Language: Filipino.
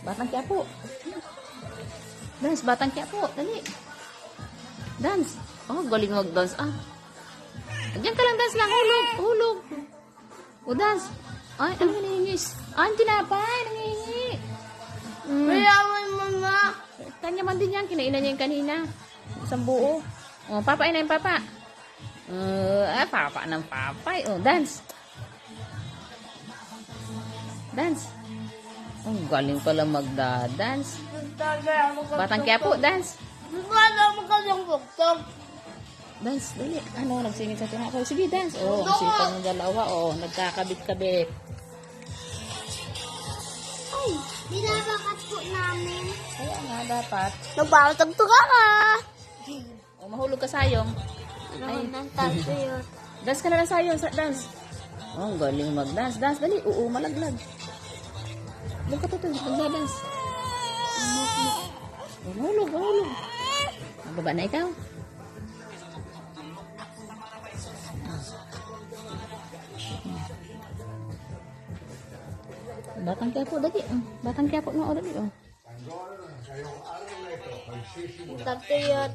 Batang Quiapo. Dance, Batang Quiapo. Dali. Dance. Oh, galing mag-dance. Ah. Diyan ka lang, dance lang. Hulog. Hulog. O, dance. Ay, ano nanihingis? Ah, tinapay. Nangihingi. Mayaman mo na. Kanya man din yan. Kinainan niya yung kanina. Isang buo. Oh, papay na yung papa. Papa ng papay. Oh, dance. Dance. Oh, galing pala magda-dance. Batang Quiapo, dance. Wala mo kayong bugtog. Dance, dali. Ano, nagsingit sa tinapay. Sige, dance. Oh, ang sipag ng dalawa. Oh, nagkakabit-kabit. Ay, binabakat po namin. Kaya nga, dapat. Nagpapatagtuka ka. Oh, mahulog ka sayong. Ay, nagtato yun. Dance ka na lang sayong. Dance. Oh, ang galing mag-dance. Dance, dali. Oo, malaglag. Doon ka tutoy. Magda-dance. Oh, mahulog, mahulog. Magbaba na ikaw. Batang Quiapo, dali. Batang Quiapo na, dali. Nagtato yun.